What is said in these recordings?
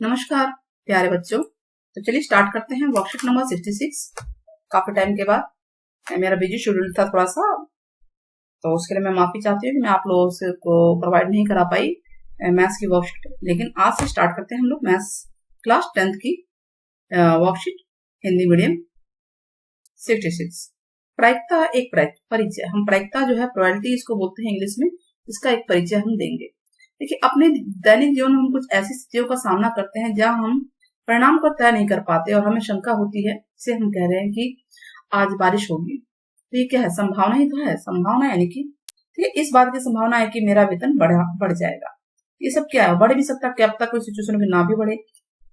नमस्कार प्यारे बच्चों। तो चलिए स्टार्ट करते हैं वर्कशीट नंबर 66। काफी टाइम के बाद मेरा बिजी शेड्यूल था थोड़ा सा, तो उसके लिए मैं माफी चाहती हूँ कि मैं आप लोगों से को प्रोवाइड नहीं करा पाई मैथ्स की वर्कशीट। लेकिन आज से स्टार्ट करते हैं हम लोग मैथ्स क्लास 10th की वर्कशीट हिंदी मीडियम 66। प्रायिकता एक परिचय। हम प्रायिकता जो है प्रोबेबिलिटी इसको बोलते हैं इंग्लिश में, इसका एक परिचय हम देंगे। देखिए, अपने दैनिक जीवन में हम कुछ ऐसी स्थितियों का सामना करते हैं जहां हम परिणाम को तय नहीं कर पाते और हमें शंका होती है। इसे हम कह रहे हैं कि आज बारिश होगी। तो ये क्या है? संभावना ही तो है। संभावना यानी कि इस बात की संभावना है कि मेरा वेतन बढ़ जाएगा। ये सब क्या है? बढ़ भी सकता है, क्या पता कोई सिचुएशन में ना भी बढ़े।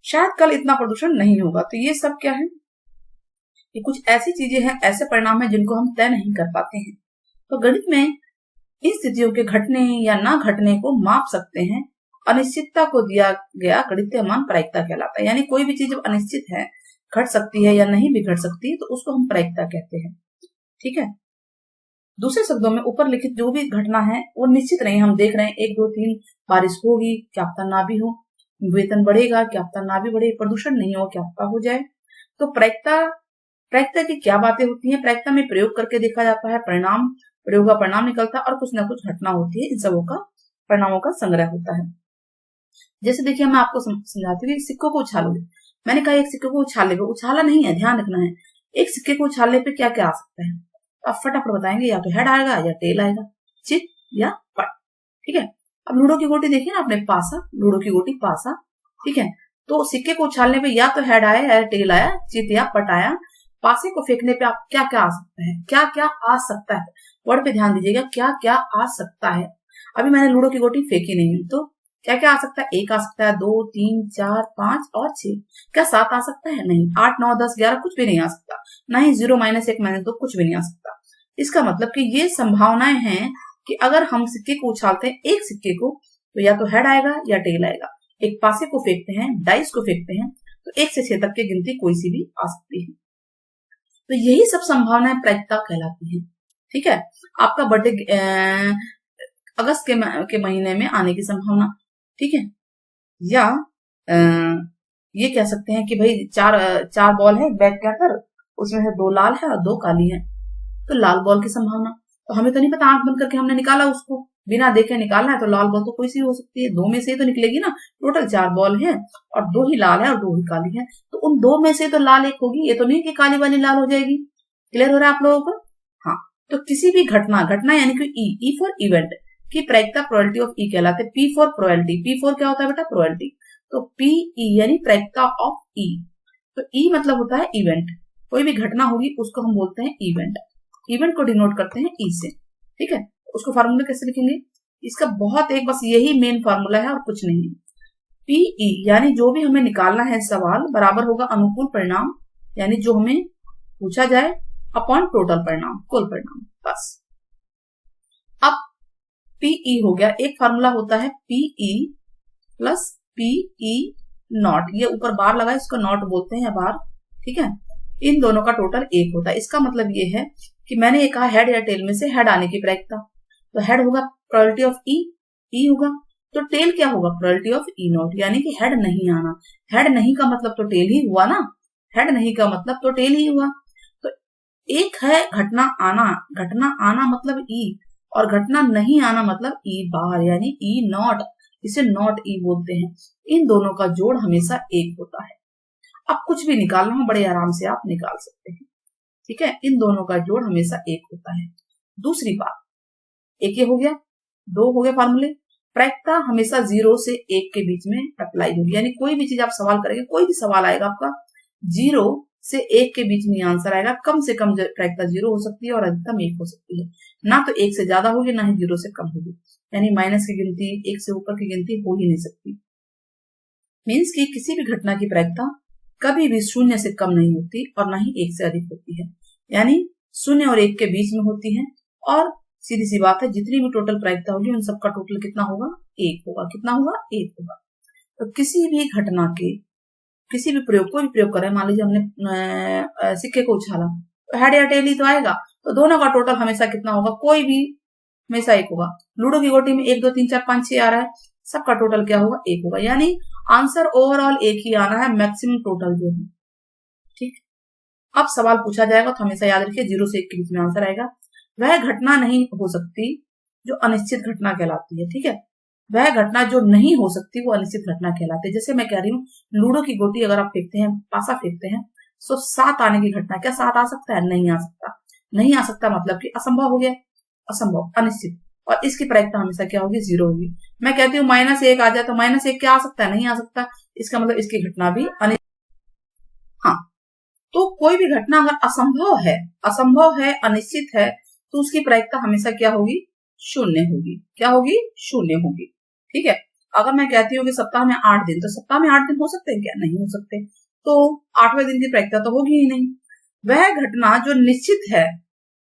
शायद कल इतना प्रदूषण नहीं होगा। तो ये सब क्या है? ये कुछ ऐसी चीजें हैं, ऐसे परिणाम है जिनको हम तय नहीं कर पाते हैं। तो गणित में इन स्थितियों के घटने या ना घटने को माप सकते हैं। अनिश्चितता को दिया गया गणितीय मान प्रायिकता कहलाता है। यानी कोई भी चीज जब अनिश्चित है, घट सकती है या नहीं भी घट सकती, तो उसको हम प्रायिकता कहते हैं। ठीक है। दूसरे शब्दों में ऊपर लिखित जो भी घटना है वो निश्चित नहीं। हम देख रहे हैं 1 2 3 बारिश होगी, क्या पता ना भी हो। वेतन बढ़ेगा, क्या पता ना भी बढ़े। प्रदूषण नहीं हो, क्या पता हो जाए। तो प्रायिकता की क्या बातें होती हैं? प्रायिकता में प्रयोग करके देखा जाता है, प्रयोग का परिणाम निकलता है और कुछ ना कुछ घटना होती है। इन सबों का परिणामों का संग्रह होता है। जैसे देखिए, मैं आपको समझाती हूँ। सिक्कों को उछालोगे, मैंने कहा एक सिक्के को उछाले पे, उछाला नहीं है, ध्यान रखना है। एक सिक्के को उछालने पे क्या क्या आ सकता है? आप फटाफट बताएंगे, या तो हेड आएगा या टेल आएगा, चित या पट। ठीक है। अब लूडो की गोटी देखिए ना आपने, पासा, लूडो की गोटी पासा। ठीक है। तो सिक्के को उछालने पे या तो हेड आया या टेल आया, चित या पट आया। पासे को फेंकने पे आप क्या क्या आ सकता है? क्या क्या आ सकता है? वर्ड पे ध्यान दीजिएगा, क्या क्या आ सकता है। अभी मैंने लूडो की गोटी फेंकी नहीं है, तो क्या क्या आ सकता है? 1 आ सकता है, 2 3 4 5 और 6। क्या 7 आ सकता है? नहीं। 8 9 10 11 कुछ भी नहीं आ सकता। ना ही 0 -1 -2 कुछ भी नहीं आ सकता। इसका मतलब कि ये संभावनाएं हैं कि अगर हम सिक्के को उछालते हैं, एक सिक्के को, तो या तो हेड आएगा या टेल आएगा। एक पासे को फेंकते हैं, डाइस को फेंकते हैं, तो 1 से 6 तक की गिनती कोई सी भी आ सकती है। तो यही सब संभावनाएं प्रायिकता कहलाती है। ठीक है। आपका बर्थडे अगस्त के महीने में आने की संभावना। ठीक है। या ये कह सकते हैं कि भाई चार बॉल है बैट के अंदर, उसमें से 2 लाल है और 2 काली है, तो लाल बॉल की संभावना। तो हमें तो नहीं पता, आंख बंद करके हमने निकाला, उसको बिना देखे निकालना है, तो लाल बॉल तो कोई सी हो सकती है, 2 में से ही तो निकलेगी ना। टोटल 4 बॉल है और 2 ही लाल है और 2 ही काली है, तो उन 2 में से तो लाल एक होगी। ये तो नहीं कि काली वाली लाल हो जाएगी। क्लियर हो रहा है आप लोगों को? हाँ। तो किसी भी घटना यानी कि ई फॉर इवेंट की प्रायिकता प्रोबेबिलिटी ऑफ ई कहलाते हैं। P for probability, P for क्या होता है बेटा? प्रोबेबिलिटी। तो पी ई यानी प्रायिकता ऑफ ई। तो ई मतलब होता है इवेंट। कोई भी घटना होगी उसको हम बोलते हैं इवेंट। इवेंट को डिनोट करते हैं ई से। ठीक है। उसको फार्मूला कैसे लिखेंगे? इसका बहुत एक बस यही मेन फार्मूला है और कुछ नहीं। पीई यानी जो भी हमें निकालना है सवाल, बराबर होगा अनुकूल परिणाम यानी जो हमें पूछा जाए, अपॉन टोटल परिणाम, कुल परिणाम, बस। अब पीई हो गया। एक फार्मूला होता है पीई प्लस पीई नॉट। ये ऊपर बार लगा है, इसको नॉट बोलते हैं, बार। ठीक है। इन दोनों का टोटल 1 होता है। इसका मतलब ये है कि मैंने ये कहा हेड या टेल में से हेड आने की प्रायिकता। तो हेड होगा प्रोबेबिलिटी ऑफ ई होगा। तो टेल क्या होगा? प्रोबेबिलिटी ऑफ ई नॉट, यानी कि हेड नहीं आना। हेड नहीं का मतलब तो टेल ही हुआ ना। हेड नहीं का मतलब तो टेल ही हुआ। तो एक है घटना आना मतलब ई, और घटना नहीं आना मतलब ई बार यानी ई नॉट। इसे नॉट ई बोलते हैं। इन दोनों का जोड़ हमेशा 1 होता है। अब कुछ भी निकालना हो बड़े आराम से आप निकाल सकते हैं। ठीक है। इन दोनों का जोड़ हमेशा 1 होता है। दूसरी बात, एक ये हो गया, 2 हो गए फार्मूले। प्रायिकता हमेशा 0 से 1 के बीच में अप्लाई होगी। यानी कोई भी चीज आप सवाल करेंगे, कोई भी सवाल आएगा आपका, 0 से 1 के बीच में आंसर आएगा। कम से कम प्रायिकता 0 हो सकती है और अधिकतम 1 हो सकती है। ना तो 1 से ज्यादा होगी, ना ही 0 से कम होगी। यानी माइनस की गिनती, 1 से ऊपर की गिनती हो ही नहीं सकती। मीन्स की किसी भी घटना की प्रायिकता कभी भी 0 से कम नहीं होती और ना ही 1 से अधिक होती है। यानी 0 और 1 के बीच में होती है। और सीधी सी बात है, जितनी भी टोटल प्रायिकता होगी उन सबका टोटल कितना होगा? 1 होगा। कितना होगा? 1 होगा। तो किसी भी घटना के किसी भी प्रयोग, कोई भी प्रयोग करें, मान लीजिए हमने सिक्के को उछाला, तो हेड या टेल ही तो आएगा। तो दोनों का टोटल हमेशा कितना होगा? कोई भी हमेशा 1 होगा। लूडो की गोटी में 1 2 3 4 5 6 आ रहा है, सबका टोटल क्या होगा, 1 होगा। यानी आंसर ओवरऑल 1 ही आना है, मैक्सिमम टोटल जो है। ठीक, अब सवाल पूछा जाएगा तो हमेशा याद रखिए 0 से 1 के बीच में आंसर आएगा। वह घटना नहीं हो सकती जो अनिश्चित घटना कहलाती है। ठीक है, वह घटना जो नहीं हो सकती वो अनिश्चित घटना कहलाती है। जैसे मैं कह रही हूँ, लूडो की गोटी अगर आप फेंकते हैं, पासा फेंकते हैं, तो 7 आने की घटना, क्या 7 आ सकता है? नहीं आ सकता। नहीं आ सकता मतलब कि असंभव हो गया, असंभव, अनिश्चित। और इसकी प्रायिकता हमेशा क्या होगी, 0 होगी। मैं कहती हूँ -1 आ जाए तो -1 क्या आ सकता है? नहीं आ सकता। इसका मतलब इसकी घटना भी अनिश्चित। हाँ, तो कोई भी घटना अगर असंभव है, अनिश्चित है, तो उसकी प्रायिकता हमेशा क्या होगी, 0 होगी। क्या होगी, 0 होगी। ठीक है, अगर मैं कहती हूँ कि सप्ताह में 8 दिन, तो सप्ताह में 8 दिन हो सकते हैं क्या? नहीं हो सकते। तो 8वें दिन की प्रायिकता तो होगी ही नहीं। वह घटना जो निश्चित है,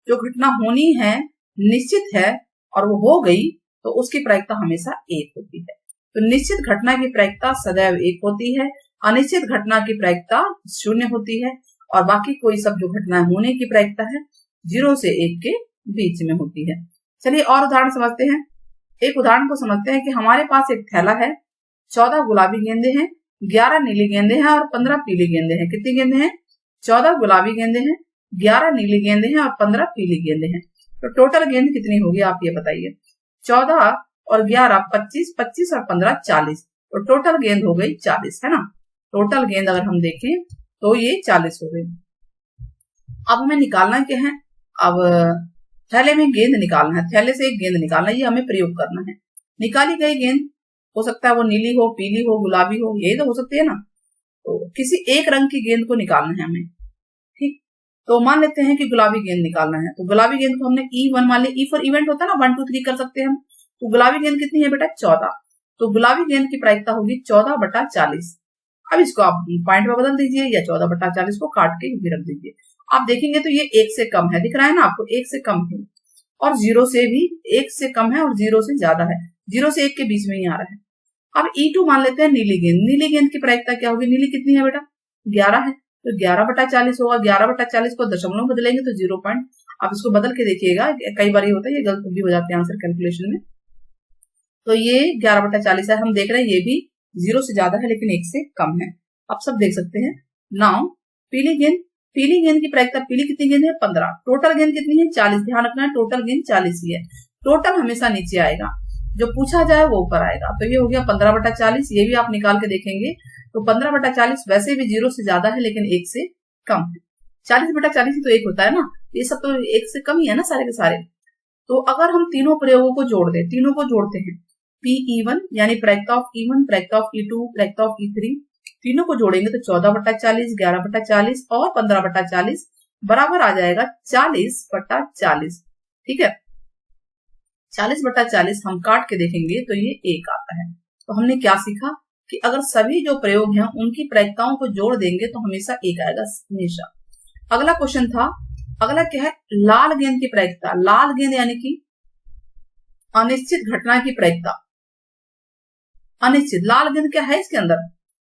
जो घटना होनी है, निश्चित है और वो हो गई, तो उसकी प्रायिकता हमेशा 1 होती है। तो निश्चित घटना की प्रायिकता सदैव 1 होती है, अनिश्चित घटना की प्रायिकता 0 होती है, और बाकी कोई सब जो घटनाएं होने की प्रायिकता है 0 से 1 के बीच में होती है। चलिए और उदाहरण समझते हैं। एक उदाहरण को समझते हैं कि हमारे पास एक थैला है, 14 गुलाबी गेंदे हैं, 11 नीली गेंदे हैं और 15 पीली गेंदे हैं। कितनी गेंदे हैं? 14 गुलाबी गेंदे हैं, 11 नीली गेंदे हैं और 15 पीली गेंदे हैं। तो टोटल गेंद कितनी होगी आप ये बताइए। 14 और 11 25, 25 और 15 40। तो टोटल गेंद हो गई 40, है ना। टोटल गेंद अगर हम देखें तो ये 40 हो गई। अब हमें निकालना क्या है, अब थैले में गेंद निकालना है, थैले से एक गेंद निकालना है, ये हमें प्रयोग करना है। निकाली गई गेंद हो सकता है वो नीली हो, पीली हो, गुलाबी हो, यही तो हो सकती है ना। तो किसी एक रंग की गेंद को निकालना है हमें। ठीक, तो मान लेते हैं कि गुलाबी गेंद निकालना है। तो गुलाबी गेंद को हमने E1 मान लिया। E फॉर इवेंट होता है ना, 1 2 3 कर सकते हैं हम। तो गुलाबी गेंद कितनी है बेटा, 14। तो गुलाबी गेंद की प्रायिकता होगी 14/40। अब इसको आप पॉइंट में बदल दीजिए या 14/40 को काट के भी रख दीजिए। आप देखेंगे तो ये 1 से कम है, दिख रहा है ना आपको, 1 से कम है, और 0 से भी 1 से कम है और 0 से ज्यादा है, 0 से 1 के बीच में ही आ रहा है। अब E2 मान लेते हैं नीली गेंद। नीली गेंद की प्रायिकता क्या होगी, नीली कितनी है बेटा, 11 है, तो 11/40 होगा। 11/40 को दशमलव बदलेंगे तो 0 पॉइंट। आप इसको बदल के देखिएगा, कई बार ये होता है, ये गलत भी हो जाते हैं आंसर कैलकुलेशन में। तो ये 11/40 है, हम देख रहे हैं ये भी 0 से ज्यादा है लेकिन 1 से कम है। आप सब देख सकते हैं। नाउ पीली गेंद, पीली गेंद की प्रायिकता, पीली कितनी गेंद है, 15। टोटल गेंद कितनी है, 40। ध्यान रखना है टोटल गेंद 40 ही है। टोटल हमेशा नीचे आएगा, जो पूछा जाए वो ऊपर आएगा। तो ये हो गया 15/40। ये भी आप निकाल के देखेंगे तो 15/40 वैसे भी 0 से ज्यादा है लेकिन 1 से कम है। 40/40 ही तो 1 होता है ना, ये सब तो 1 से कम ही है ना सारे के सारे। तो अगर हम तीनों प्रयोगों को जोड़ दें, तीनों को जोड़ते हैं, P-E1 यानी प्रायिकता ऑफ E1, प्रायिकता ऑफ E2, प्रायिकता ऑफ E3, तीनों को जोड़ेंगे तो 14/40, 11/40 और 15/40 बराबर आ जाएगा 40/40। ठीक है, 40/40 हम काट के देखेंगे तो ये 1 आता है। तो हमने क्या सीखा कि अगर सभी जो प्रयोग हैं उनकी प्रायिकताओं को जोड़ देंगे तो हमेशा 1 आएगा, हमेशा। अगला क्वेश्चन था, अगला क्या है, लाल गेंद की प्रायिकता। लाल गेंद यानी कि अनिश्चित घटना की प्रायिकता, अनिश्चित। लाल गेंद क्या है इसके अंदर,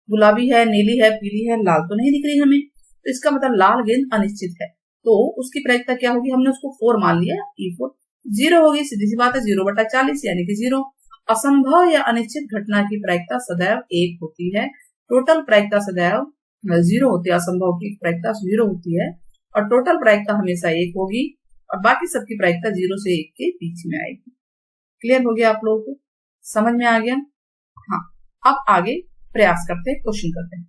गुलाबी है, नीली है, पीली है, लाल तो नहीं दिख रही हमें, तो इसका मतलब लाल गेंद अनिश्चित है। तो उसकी प्रायिकता क्या होगी, हमने उसको 4 मान लिया, E4 0 होगी, सीधी सी बात है, 0/40 यानी कि 0। असंभव या अनिश्चित घटना की प्रायिकता सदैव 1 होती है। टोटल प्रायिकता सदैव 0 होती है, असंभव की प्रायिकता 0 होती है और टोटल प्रायिकता हमेशा 1 होगी और बाकी सबकी प्रायिकता 0 से 1 के बीच में आएगी। क्लियर हो गया आप लोगों को, समझ में आ गया। हाँ, अब आगे प्रयास करते हैं, क्वेश्चन करते हैं।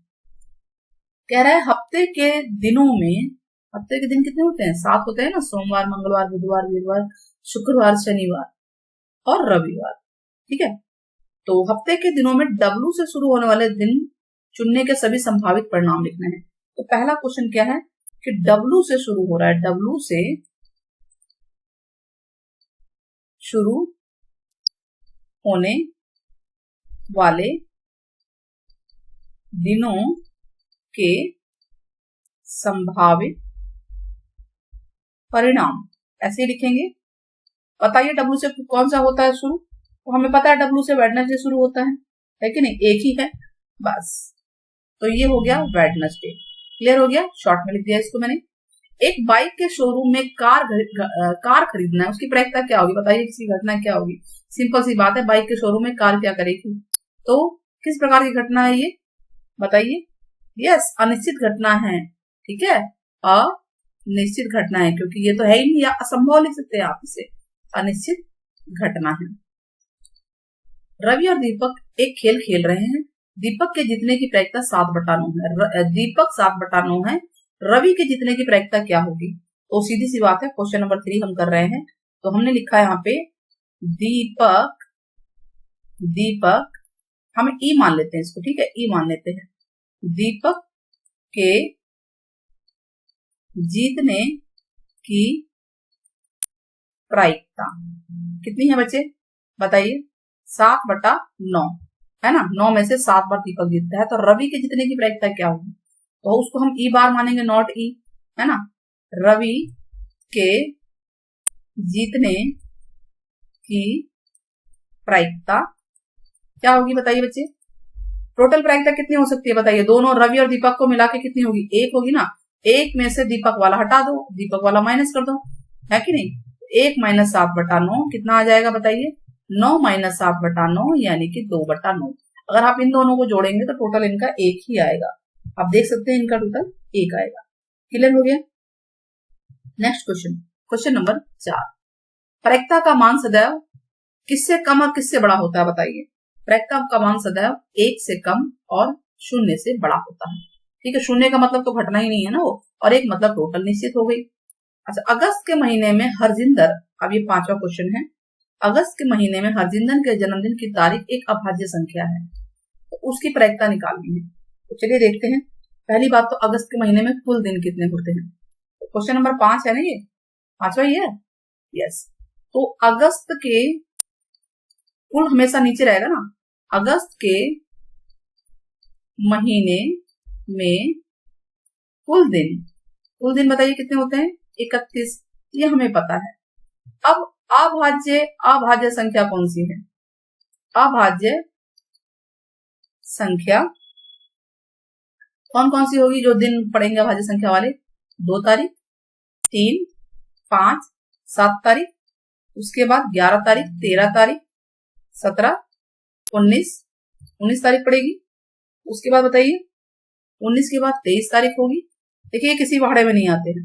कह रहा है हफ्ते के दिनों में, हफ्ते के दिन कितने होते हैं, 7 होते हैं ना, सोमवार, मंगलवार, बुधवार, वीरवार, शुक्रवार, शनिवार और रविवार। ठीक है, तो हफ्ते के दिनों में W से शुरू होने वाले दिन चुनने के सभी संभावित परिणाम लिखने हैं। तो पहला क्वेश्चन क्या है कि W से शुरू हो रहा है, W से शुरू होने वाले दिनों के संभावित परिणाम, ऐसे ही लिखेंगे। बताइए W से कौन सा होता है शुरू, तो हमें पता है W से वेडनेसडे शुरू होता है कि नहीं, एक ही है बस। तो ये हो गया वेडनेसडे, क्लियर हो गया, शॉर्ट में लिख दिया इसको मैंने। एक बाइक के शोरूम में कार खरीदना है, उसकी प्रायिकता क्या होगी बताइए, किसी घटना क्या होगी। सिंपल सी बात है, बाइक के शोरूम में कार क्या करेगी। तो किस प्रकार की घटना है ये बताइए। यस, अनिश्चित घटना है। ठीक है, अनिश्चित घटना है, क्योंकि ये तो है ही नहीं, या असंभव लिख सकते हैं आप इसे, अनिश्चित घटना है। रवि और दीपक एक खेल खेल रहे हैं। दीपक के जीतने की प्रायिकता 7/9 है। दीपक 7/9 है, रवि के जीतने की प्रायिकता क्या होगी। तो सीधी सी बात है, क्वेश्चन नंबर 3 हम कर रहे हैं। तो हमने लिखा है यहाँ पे दीपक हम ई मान लेते हैं इसको, ठीक है, ई मान लेते हैं। दीपक के जीतने की प्रायिकता कितनी है बच्चे बताइए, 7/9 है ना। 9 में से 7 बार दीपक जीतता है, तो रवि के जीतने की प्रायिकता क्या होगी। तो उसको हम ई बार मानेंगे, नॉट ई, है ना। रवि के जीतने की प्रायिकता क्या होगी बताइए बच्चे। टोटल प्रायिकता कितनी हो सकती है बताइए, दोनों रवि और दीपक को मिला के कितनी होगी, 1 होगी ना। 1 में से दीपक वाला हटा दो, दीपक वाला माइनस कर दो, है कि नहीं। 1 - 7/9 कितना आ जाएगा बताइए, 9 - 7/9 यानी कि 2/9। अगर आप इन दोनों को जोड़ेंगे तो टोटल इनका 1 ही आएगा। आप देख सकते हैं इनका टोटल 1 आएगा। क्लियर हो गया। Next question, question number 4। प्रायिकता का मान सदैव किससे कम और किससे बड़ा होता है बताइए। प्रायिकता का मान सदैव 1 से कम और 0 से बड़ा होता है। ठीक है, 0 का मतलब तो घटना ही नहीं है ना वो, और 1 मतलब टोटल निश्चित हो गई। अच्छा, अगस्त के महीने में हरजिंदर, अब ये 5वां क्वेश्चन है। अगस्त के महीने में हरजिंदर के जन्मदिन की तारीख एक अभाज्य संख्या है, तो उसकी प्रायिकता निकालनी है। तो चलिए देखते हैं। पहली बात तो अगस्त के महीने में कुल दिन कितने होते हैं। तो क्वेश्चन नंबर 5 है ना, ये 5वां ही है। यस, तो अगस्त के कुल हमेशा नीचे रहेगा ना। अगस्त के महीने में कुल दिन बताइए कितने होते हैं, 31। ये हमें पता है। अब अभाज्य संख्या कौन सी है। अभाज्य संख्या कौन कौन सी होगी जो दिन पड़ेंगे अभाज्य संख्या वाले, 2 तारीख, 3, 5, 7 तारीख, उसके बाद 11 तारीख, 13 तारीख, 17, 19 तारीख पड़ेगी। उसके बाद बताइए 19 के बाद 23 तारीख होगी। देखिए किसी पहाड़े में नहीं आते हैं,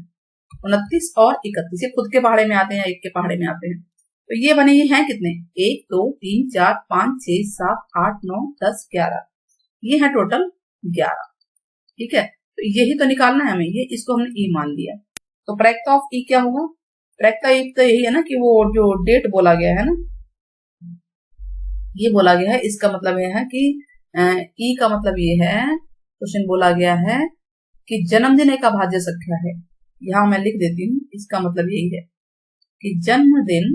29 और 31 ये खुद के पहाड़े में आते हैं, एक के पहाड़े में आते हैं। तो ये बने हैं कितने, 1, 2, 3, 4, 5, 6, 7, 8, 9, 10, 11, ये है टोटल 11। ठीक है, तो यही तो निकालना है हमें, ये इसको हमने ई मान लिया। तो प्रायिकता ऑफ ई क्या होगा, प्रायिकता ई तो यही है ना कि वो जो डेट बोला गया है ना, ये बोला गया है, इसका मतलब यह है कि ई का मतलब ये है, क्वेश्चन बोला गया है कि जन्मदिन एक अभाज्य संख्या है। यहां मैं लिख देती हूँ, इसका मतलब यही है कि जन्मदिन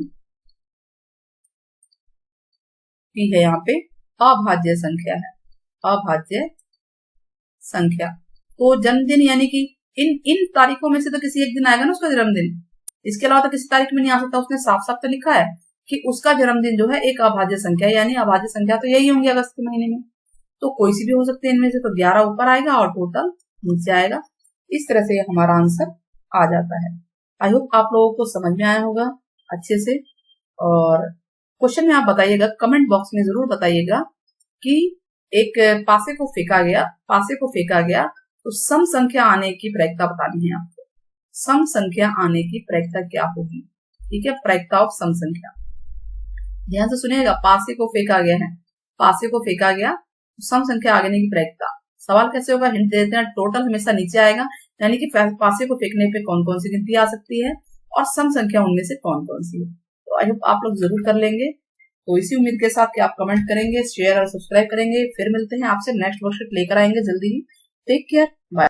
की है यहाँ पे अभाज्य संख्या है, अभाज्य संख्या। तो जन्मदिन यानी कि इन तारीखों में से तो किसी एक दिन आएगा ना उसका जन्मदिन, इसके अलावा तो किसी तारीख में नहीं आ सकता। उसने साफ साफ तो लिखा है कि उसका जन्मदिन जो है एक अभाज्य संख्या, यानी अभाज्य संख्या तो यही होंगी अगस्त के महीने में, तो कोई सी भी हो सकती है इनमें से। तो 11 ऊपर आएगा और टोटल नीचे आएगा। इस तरह से हमारा आंसर आ जाता है। आई होप आप लोगों को समझ में आया होगा अच्छे से। और क्वेश्चन में आप बताइएगा, कमेंट बॉक्स में जरूर बताइएगा कि एक पासे को फेंका गया तो सम संख्या आने की प्रायिकता बतानी है आपको। सम संख्या आने की प्रायिकता क्या होगी, ठीक है, प्रायिकता ऑफ सम संख्या। ध्यान से सुनिएगा, पासे को फेंका गया तो सम संख्या आने की प्रायिकता। सवाल कैसे होगा, हिंट देते हैं, टोटल हमेशा नीचे आएगा, यानी कि पासे को फेंकने पे कौन कौन सी गिनती आ सकती है और सम संख्या उनमें से कौन कौन सी है। तो आई होप आप लोग जरूर कर लेंगे। तो इसी उम्मीद के साथ कि आप कमेंट करेंगे, शेयर और सब्सक्राइब करेंगे। फिर मिलते हैं आपसे, नेक्स्ट वर्कशीट लेकर आएंगे जल्दी ही। Take care, bye.